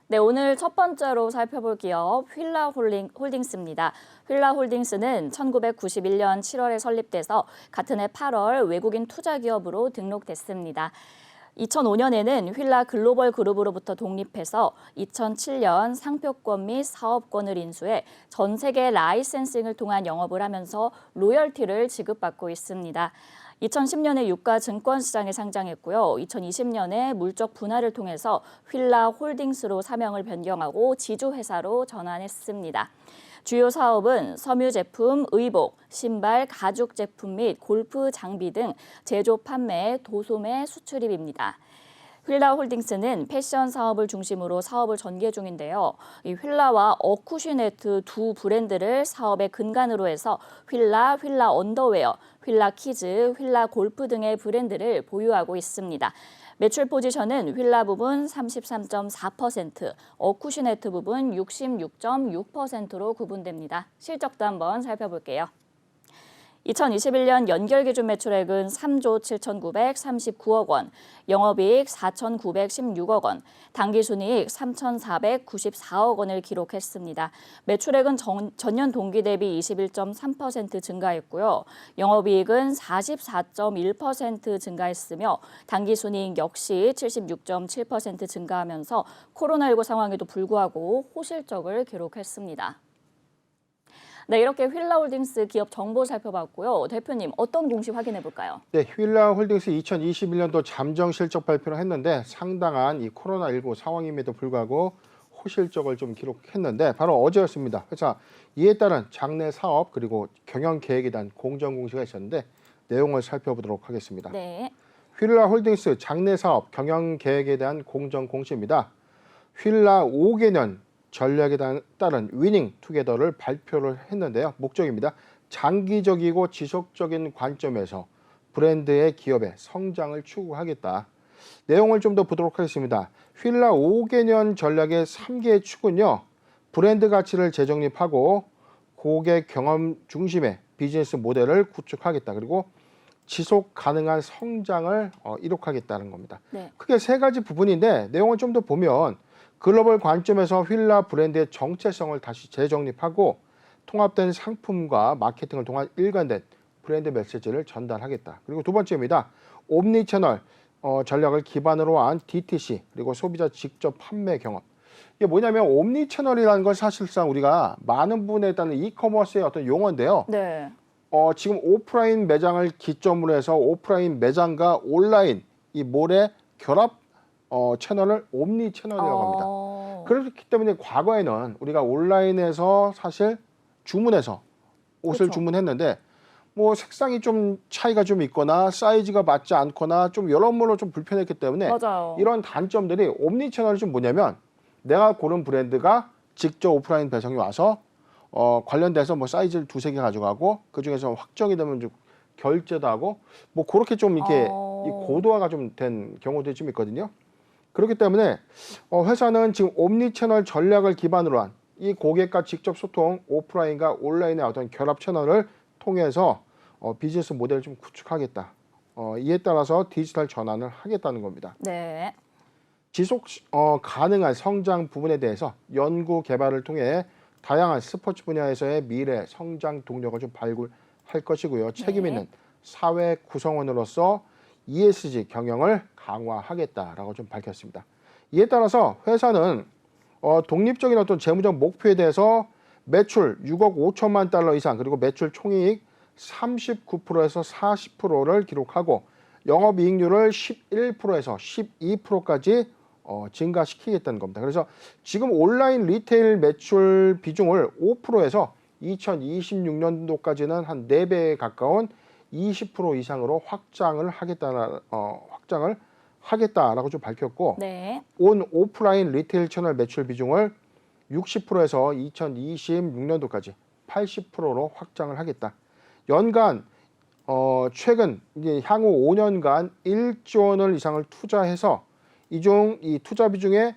네, 오늘 첫 번째로 살펴볼 기업 휠라홀딩스입니다. 휠라홀딩스는 1991년 7월에 설립돼서 같은 해 8월 외국인 투자 기업으로 등록됐습니다. 2005년에는 휠라 글로벌 그룹으로부터 독립해서 2007년 상표권 및 사업권을 인수해 전 세계 라이센싱을 통한 영업을 하면서 로열티를 지급받고 있습니다. 2010년에 유가 증권시장에 상장했고요. 2020년에 물적 분할을 통해서 휠라 홀딩스로 사명을 변경하고 지주회사로 전환했습니다. 주요 사업은 섬유 제품, 의복, 신발, 가죽 제품 및 골프 장비 등 제조, 판매, 도소매, 수출입입니다. 휠라홀딩스는 패션 사업을 중심으로 사업을 전개 중인데요. 이 휠라와 어쿠시네트 두 브랜드를 사업의 근간으로 해서 휠라 언더웨어, 휠라 키즈, 휠라 골프 등의 브랜드를 보유하고 있습니다. 매출 포지션은 휠라 부분 33.4%, 어쿠시네트 부분 66.6%로 구분됩니다. 실적도 한번 살펴볼게요. 2021년 연결 기준 매출액은 3조 7,939억 원, 영업이익 4,916억 원, 당기순이익 3,494억 원을 기록했습니다. 매출액은 전년 동기 대비 21.3% 증가했고요. 영업이익은 44.1% 증가했으며 당기순이익 역시 76.7% 증가하면서 코로나19 상황에도 불구하고 호실적을 기록했습니다. 네, 이렇게 휠라홀딩스 기업 정보 살펴봤고요. 대표님, 어떤 공시 확인해 볼까요? 네, 휠라홀딩스 2021년도 잠정 실적 발표를 했는데 상당한 이 코로나19 상황임에도 불구하고 호실적을 좀 기록했는데 바로 어제였습니다. 그래서 이에 따른 장래 사업 그리고 경영 계획에 대한 공정 공시가 있었는데 내용을 살펴보도록 하겠습니다. 네. 휠라홀딩스 장래 사업 경영 계획에 대한 공정 공시입니다. 휠라 5개년 전략에 따른 위닝 투게더를 발표를 했는데요. 목적입니다. 장기적이고 지속적인 관점에서 브랜드의 기업의 성장을 추구하겠다. 내용을 좀 더 보도록 하겠습니다. 휠라 5개년 전략의 3개의 축은요. 브랜드 가치를 재정립하고 고객 경험 중심의 비즈니스 모델을 구축하겠다. 그리고 지속 가능한 성장을 이룩하겠다는 겁니다. 네. 크게 세 가지 부분인데 내용을 좀 더 보면 글로벌 관점에서 휠라 브랜드의 정체성을 다시 재정립하고 통합된 상품과 마케팅을 통한 일관된 브랜드 메시지를 전달하겠다. 그리고 두 번째입니다. 옴니채널 전략을 기반으로 한 DTC 그리고 소비자 직접 판매 경험. 이게 뭐냐면 옴니채널이라는 건 사실상 우리가 많은 부분에 따른 이커머스의 어떤 용어인데요. 네. 지금 오프라인 매장을 기점으로 해서 오프라인 매장과 온라인 이 몰의 결합 채널을 옴니 채널이라고 합니다. 그렇기 때문에 과거에는 우리가 온라인에서 사실 주문해서 옷을 그쵸. 주문했는데 뭐 색상이 좀 차이가 좀 있거나 사이즈가 맞지 않거나 좀 여러모로 좀 불편했기 때문에 맞아요. 이런 단점들이 옴니 채널이 좀 뭐냐면 내가 고른 브랜드가 직접 오프라인 배송이 와서 관련돼서 뭐 사이즈를 두세 개 가져가고 그 중에서 확정이 되면 좀 결제도 하고 뭐 그렇게 좀 이렇게 이 고도화가 좀 된 경우들이 좀 있거든요. 그렇기 때문에 회사는 지금 옴니채널 전략을 기반으로 한 이 고객과 직접 소통, 오프라인과 온라인의 어떤 결합 채널을 통해서 비즈니스 모델을 좀 구축하겠다. 이에 따라서 디지털 전환을 하겠다는 겁니다. 네. 지속 가능한 성장 부분에 대해서 연구 개발을 통해 다양한 스포츠 분야에서의 미래 성장 동력을 좀 발굴할 것이고요. 책임 있는 사회 구성원으로서 ESG 경영을 강화하겠다라고 좀 밝혔습니다. 이에 따라서 회사는 독립적인 어떤 재무적 목표에 대해서 매출 6억 5천만 달러 이상 그리고 매출 총이익 39%에서 40%를 기록하고 영업이익률을 11%에서 12%까지 증가시키겠다는 겁니다. 그래서 지금 온라인 리테일 매출 비중을 5%에서 2026년도까지는 한 4배에 가까운 20% 이상으로 확장을 하겠다라고 좀 밝혔고 네. 온 오프라인 리테일 채널 매출 비중을 60%에서 2026년도까지 80%로 확장을 하겠다. 연간 최근 이제 향후 5년간 1조 원을 이상을 투자해서 이 투자 비중에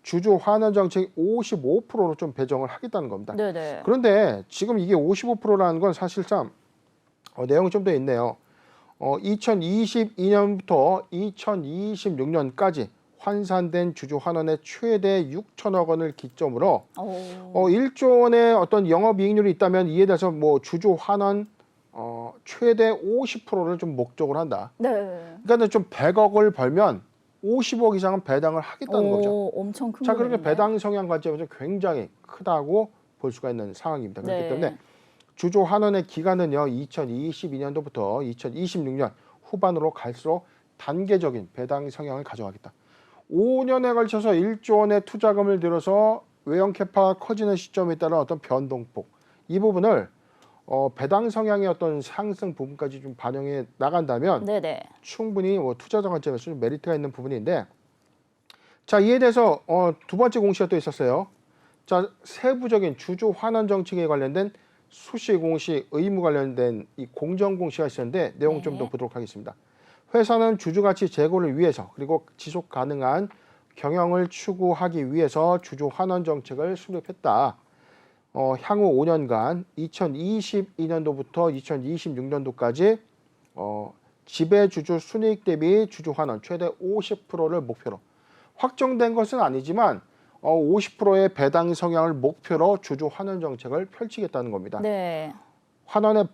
주주 환원 정책 55%로 좀 배정을 하겠다는 겁니다. 네네. 그런데 지금 이게 55%라는 건 사실상 내용이 좀 더 있네요. 2022년부터 2026년까지 환산된 주주 환원의 최대 6천억 원을 기점으로 오. 1조 원의 어떤 영업이익률이 있다면 이에 대해서 뭐 주주 환원 최대 50%를 좀 목적으로 한다. 네. 그러니까 좀 100억을 벌면 50억 이상은 배당을 하겠다는 거죠. 엄청 큰 자, 그렇게 금액이네요. 배당 성향 관점에서 굉장히 크다고 볼 수가 있는 상황입니다. 그렇기 네. 때문에 주주 환원의 기간은요, 2022년도부터 2026년 후반으로 갈수록 단계적인 배당 성향을 가져가겠다. 5년에 걸쳐서 1조 원의 투자금을 들여서 외형 캐파가 커지는 시점에 따른 어떤 변동폭, 이 부분을 배당 성향의 어떤 상승 부분까지 좀 반영해 나간다면 네네. 충분히 뭐 투자자 관점에서 좀 메리트가 있는 부분인데, 자, 이에 대해서 두 번째 공시가 또 있었어요. 자, 세부적인 주주 환원 정책에 관련된 수시 공시 의무 관련된 이 공정 공시가 있었는데 내용 좀 더 네. 보도록 하겠습니다. 회사는 주주 가치 제고를 위해서 그리고 지속 가능한 경영을 추구하기 위해서 주주 환원 정책을 수립했다. 향후 5년간 2022년도부터 2026년도까지 지배주주 순이익 대비 주주 환원 최대 50%를 목표로, 확정된 것은 아니지만 50%의 배당 성향을 목표로 주주 환원 정책을 펼치겠다는 겁니다. 네. 환원의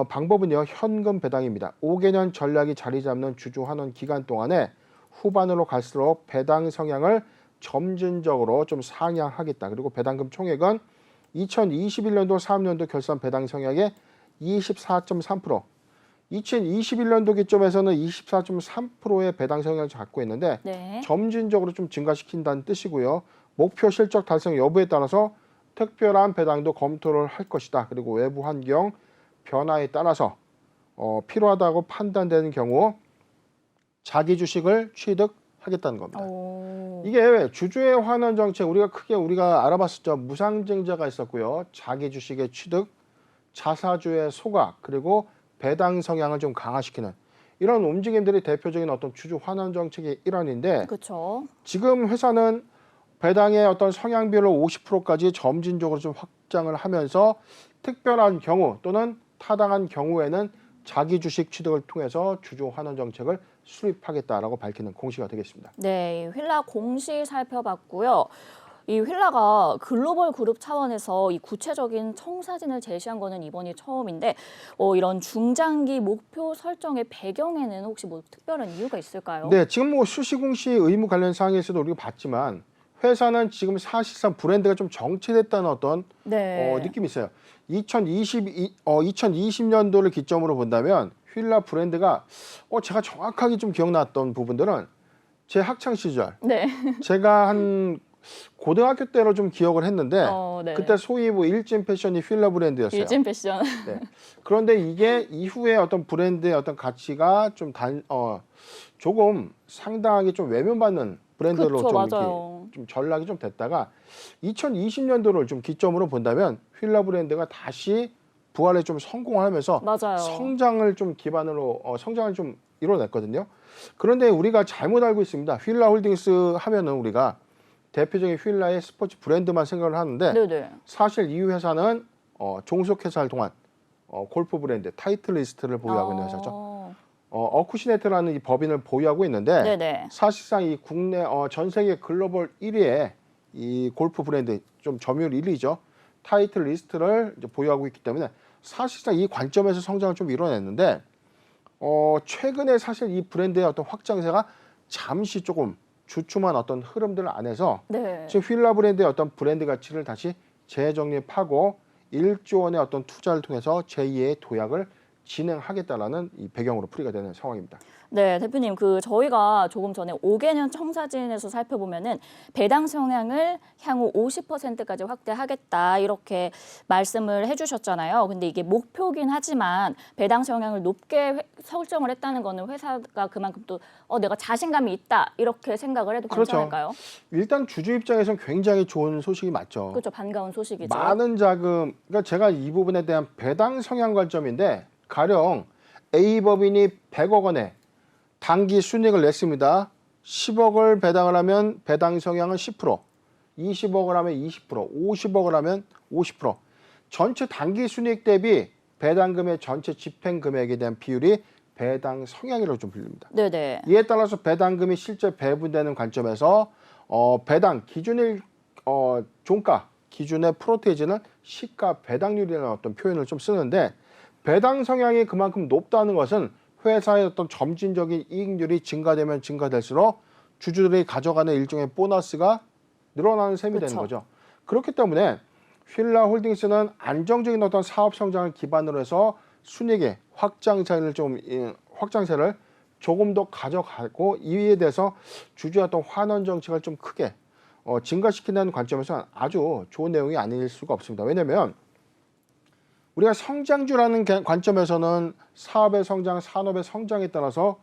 방법은요, 현금 배당입니다. 5개년 전략이 자리 잡는 주주 환원 기간 동안에 후반으로 갈수록 배당 성향을 점진적으로 좀 상향하겠다. 그리고 배당금 총액은 2021년도 3년도 결산 배당 성향의 24.3%, 2021년도 기점에서는 24.3%의 배당 성향을 갖고 있는데 네. 점진적으로 좀 증가시킨다는 뜻이고요. 목표 실적 달성 여부에 따라서 특별한 배당도 검토를 할 것이다. 그리고 외부 환경 변화에 따라서 필요하다고 판단되는 경우 자기 주식을 취득하겠다는 겁니다. 오. 이게 주주의 환원 정책, 우리가 알아봤었죠. 무상증자가 있었고요. 자기 주식의 취득, 자사주의 소각, 그리고 배당 성향을 좀 강화시키는 이런 움직임들이 대표적인 어떤 주주 환원 정책의 일환인데, 그렇죠. 지금 회사는 배당의 어떤 성향별로 50%까지 점진적으로 좀 확장을 하면서 특별한 경우 또는 타당한 경우에는 자기 주식 취득을 통해서 주주 환원 정책을 수립하겠다라고 밝히는 공시가 되겠습니다. 네, 이 휠라 공시 살펴봤고요. 이 휠라가 글로벌 그룹 차원에서 이 구체적인 청사진을 제시한 거는 이번이 처음인데 이런 중장기 목표 설정의 배경에는 혹시 뭐 특별한 이유가 있을까요? 네, 지금 뭐 수시 공시 의무 관련 사항에서도 우리가 봤지만 회사는 지금 사실상 브랜드가 좀 정체됐다는 어떤 네. 느낌이 있어요. 2020년도를 기점으로 본다면 휠라 브랜드가 제가 정확하게 좀 기억났던 부분들은 제 학창 시절, 네. 제가 한 고등학교 때로 좀 기억을 했는데 네. 그때 소위 뭐 일진 패션이 휠라 브랜드였어요. 일진 패션. 네. 그런데 이게 이후에 어떤 브랜드의 어떤 가치가 좀 조금 상당하게 좀 외면받는 브랜드로 그쵸, 좀 이렇게 맞아요. 좀 전락이 좀 됐다가 2020년도를 좀 기점으로 본다면 휠라 브랜드가 다시 부활에 좀 성공하면서 맞아요. 성장을 좀 기반으로 성장을 좀 이뤄냈거든요. 그런데 우리가 잘못 알고 있습니다. 휠라 홀딩스 하면은 우리가 대표적인 휠라의 스포츠 브랜드만 생각을 하는데 네네. 사실 이 회사는 종속 회사를 통한 골프 브랜드 타이틀리스트를 보유하고 있는 회사죠. 어쿠시네트라는 이 법인을 보유하고 있는데 네네. 사실상 이 국내 전 세계 글로벌 1위의 이 골프 브랜드, 좀 점유율 1위죠. 타이틀리스트를 이제 보유하고 있기 때문에 사실상 이 관점에서 성장을 좀 이뤄냈는데 최근에 사실 이 브랜드의 어떤 확장세가 잠시 조금 주춤한 어떤 흐름들 안에서 네. 지금 휠라 브랜드의 어떤 브랜드 가치를 다시 재정립하고 1조 원의 어떤 투자를 통해서 제2의 도약을 진행하겠다라는 이 배경으로 풀이가 되는 상황입니다. 네, 대표님, 저희가 조금 전에 5개년 청사진에서 살펴보면은 배당 성향을 향후 50%까지 확대하겠다 이렇게 말씀을 해주셨잖아요. 근데 이게 목표긴 하지만 배당 성향을 높게 설정을 했다는 거는 회사가 그만큼 또 내가 자신감이 있다 이렇게 생각을 해도 그렇죠. 괜찮을까요? 일단 주주 입장에서는 굉장히 좋은 소식이 맞죠. 그렇죠, 반가운 소식이죠. 많은 자금, 그러니까 제가 이 부분에 대한 배당 성향 관점인데 가령 A법인이 100억 원에 단기 순이익을 냈습니다. 10억을 배당을 하면 배당 성향은 10%, 20억을 하면 20%, 50억을 하면 50%. 전체 단기 순이익 대비 배당금의 전체 집행 금액에 대한 비율이 배당 성향이라고 좀 불립니다. 네네. 이에 따라서 배당금이 실제 배분되는 관점에서 배당 기준일 종가 기준의 프로테이지는 시가 배당률이라는 어떤 표현을 좀 쓰는데 배당 성향이 그만큼 높다는 것은 회사의 어떤 점진적인 이익률이 증가되면 증가될수록 주주들이 가져가는 일종의 보너스가 늘어나는 셈이 되는 그쵸. 거죠. 그렇기 때문에 휠라홀딩스는 안정적인 어떤 사업 성장을 기반으로 해서 순이익의 확장세를 조금 더 가져가고 이에 대해서 주주의 어떤 환원 정책을 좀 크게 증가시킨다는 관점에서는 아주 좋은 내용이 아닐 수가 없습니다. 왜냐하면 우리가 성장주라는 관점에서는 사업의 성장, 산업의 성장에 따라서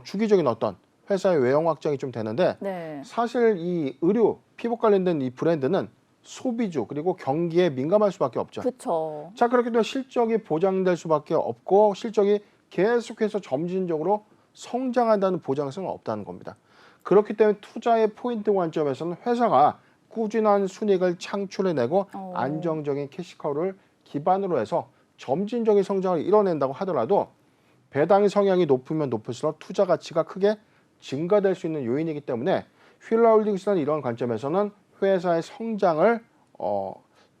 주기적인 어떤 회사의 외형 확장이 좀 되는데 네. 사실 이 의류, 피복 관련된 이 브랜드는 소비주 그리고 경기에 민감할 수밖에 없죠. 그쵸. 자, 그렇게 되면 실적이 보장될 수밖에 없고 실적이 계속해서 점진적으로 성장한다는 보장성은 없다는 겁니다. 그렇기 때문에 투자의 포인트 관점에서는 회사가 꾸준한 순이익을 창출해내고 안정적인 캐시카우를 기반으로 해서 점진적인 성장을 이뤄낸다고 하더라도 배당 성향이 높으면 높을수록 투자 가치가 크게 증가될 수 있는 요인이기 때문에 휠라홀딩스는 이런 관점에서는 회사의 성장을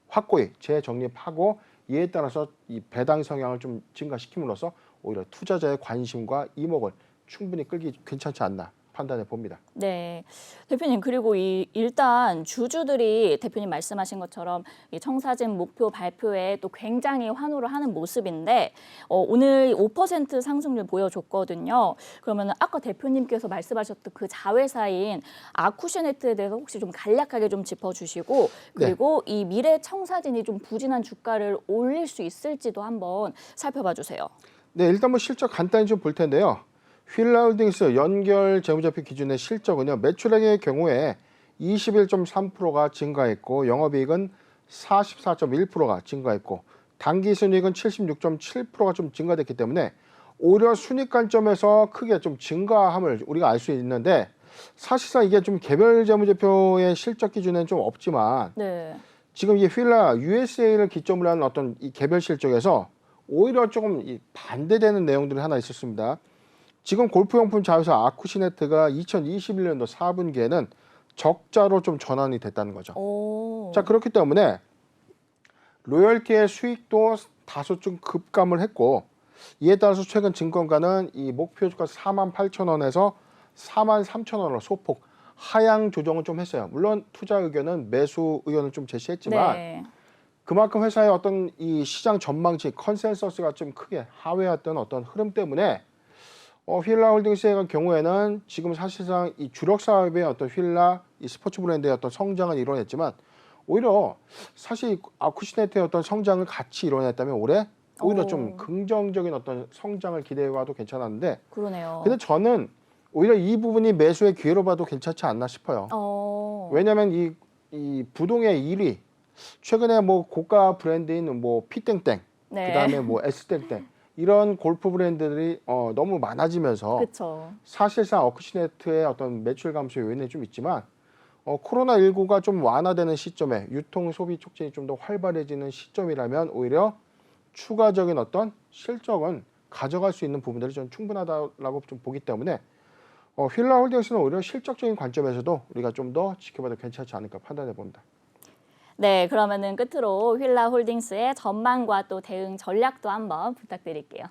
확고히 재정립하고 이에 따라서 이 배당 성향을 좀 증가시킴으로써 오히려 투자자의 관심과 이목을 충분히 끌기 괜찮지 않나 판단해 봅니다. 네, 대표님 그리고 일단 주주들이 대표님 말씀하신 것처럼 이 청사진 목표 발표에 또 굉장히 환호를 하는 모습인데 오늘 5% 상승률 보여줬거든요. 그러면 아까 대표님께서 말씀하셨던 그 자회사인 아쿠시네트에 대해서 혹시 좀 간략하게 좀 짚어주시고 그리고 이 미래 청사진이 좀 부진한 주가를 올릴 수 있을지도 한번 살펴봐 주세요. 네, 일단 뭐 실적 간단히 좀 볼 텐데요. 휠라홀딩스 연결 재무제표 기준의 실적은요. 매출액의 경우에 21.3%가 증가했고 영업이익은 44.1%가 증가했고 당기순이익은 76.7%가 좀 증가됐기 때문에 오히려 순익 관점에서 크게 좀 증가함을 우리가 알 수 있는데 사실상 이게 좀 개별 재무제표의 실적 기준에는 좀 없지만 네. 지금 이 휠라 USA를 기점으로 하는 어떤 이 개별 실적에서 오히려 조금 반대되는 내용들이 하나 있었습니다. 지금 골프용품 자회사 아쿠시네트가 2021년도 4분기에는 적자로 좀 전환이 됐다는 거죠. 오. 자, 그렇기 때문에 로열티의 수익도 다소 좀 급감을 했고 이에 따라서 최근 증권가는 이 목표 주가 48,000원에서 43,000원으로 소폭 하향 조정을 좀 했어요. 물론 투자 의견은 매수 의견을 좀 제시했지만 네. 그만큼 회사의 어떤 이 시장 전망치 컨센서스가 좀 크게 하회했던 어떤 흐름 때문에 휠라홀딩스의 경우에는 지금 사실상 이 주력 사업의 어떤 휠라 이 스포츠 브랜드의 어떤 성장을 이뤄냈지만 오히려 사실 아쿠시네트의 어떤 성장을 같이 이뤄냈다면 올해 오히려 좀 긍정적인 어떤 성장을 기대해봐도 괜찮았는데 그러네요. 근데 저는 오히려 이 부분이 매수의 기회로 봐도 괜찮지 않나 싶어요. 왜냐하면 이 부동의 1위 최근에 뭐 고가 브랜드인 뭐 피땡땡 네. 그다음에 뭐 S땡땡 이런 골프 브랜드들이 너무 많아지면서 그렇죠. 사실상 아쿠시네트의 어떤 매출 감소 요인이 좀 있지만 코로나19가 좀 완화되는 시점에 유통 소비 촉진이 좀 더 활발해지는 시점이라면 오히려 추가적인 어떤 실적은 가져갈 수 있는 부분들이 좀 충분하다라고 좀 보기 때문에 휠라홀딩스는 오히려 실적적인 관점에서도 우리가 좀 더 지켜봐도 괜찮지 않을까 판단해 봅니다. 네, 그러면은 끝으로 휠라홀딩스의 전망과 또 대응 전략도 한번 부탁드릴게요.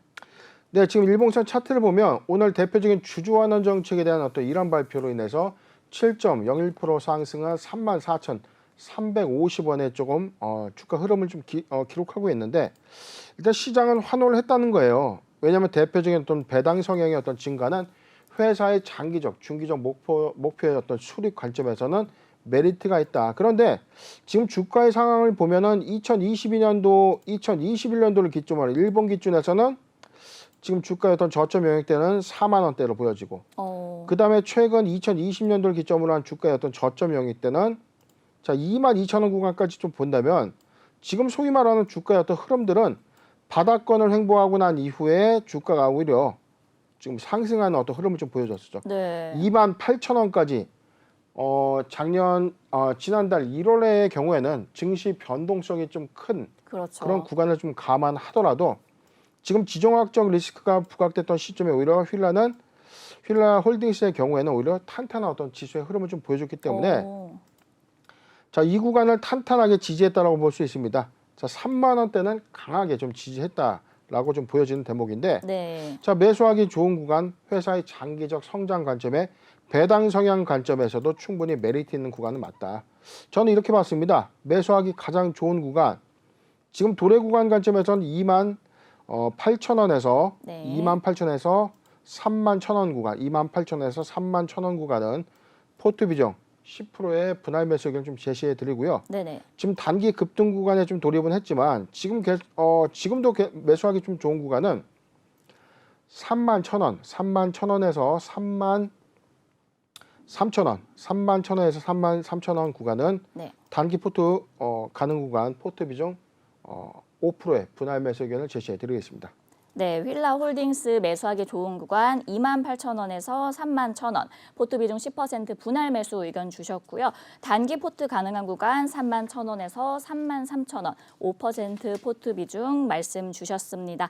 네, 지금 일봉선 차트를 보면 오늘 대표적인 주주환원 정책에 대한 어떤 이란 발표로 인해서 7.01% 상승한 34,350원에 조금 주가 흐름을 좀 기록하고 있는데 일단 시장은 환호를 했다는 거예요. 왜냐하면 대표적인 어떤 배당 성향의 어떤 증가는 회사의 장기적, 중기적 목표의 어떤 수익 관점에서는 메리트가 있다. 그런데 지금 주가의 상황을 보면은 2021년도를 기점으로 일본 기준에서는 지금 주가의 어떤 저점 영역대는 4만 원대로 보여지고 그다음에 최근 2020년도를 기점으로 한 주가의 어떤 저점 영역대는 자 22,000원 구간까지 좀 본다면 지금 소위 말하는 주가의 어떤 흐름들은 바닥권을 횡보하고 난 이후에 주가가 오히려 지금 상승하는 어떤 흐름을 좀 보여줬었죠. 네. 28,000원까지 지난달 1월의 경우에는 증시 변동성이 좀 큰 그렇죠. 그런 구간을 좀 감안하더라도 지금 지정학적 리스크가 부각됐던 시점에 오히려 휠라 홀딩스의 경우에는 오히려 탄탄한 어떤 지수의 흐름을 좀 보여줬기 때문에 자, 이 구간을 탄탄하게 지지했다라고 볼 수 있습니다. 자, 3만 원대는 강하게 좀 지지했다라고 좀 보여지는 대목인데 네. 자, 매수하기 좋은 구간, 회사의 장기적 성장 관점에 배당 성향 관점에서도 충분히 메리트 있는 구간은 맞다. 저는 이렇게 봤습니다. 매수하기 가장 좋은 구간, 지금 도래 구간 관점에서는 2만 8천 원에서 네. 2만 8천 원에서 3만 1천 원 구간, 2만 8천 원에서 3만 1천 원 구간은 포트 비중 10%의 분할 매수 의견을 좀 제시해 드리고요. 네네. 지금 단기 급등 구간에 좀 돌입은 했지만 지금도 매수하기 좀 좋은 구간은 3만 1천 원, 3만 1천 원에서 3만 3천 원, 3만 1천 원에서 3만 3천 원 구간은 네. 단기 포트 가능 구간 포트 비중 5%의 분할 매수 의견을 제시해 드리겠습니다. 네, 휠라 홀딩스 매수하기 좋은 구간 28,000원에서 31,000원, 포트 비중 10% 분할 매수 의견 주셨고요. 단기 포트 가능한 구간 31,000원에서 33,000원, 5% 포트 비중 말씀 주셨습니다.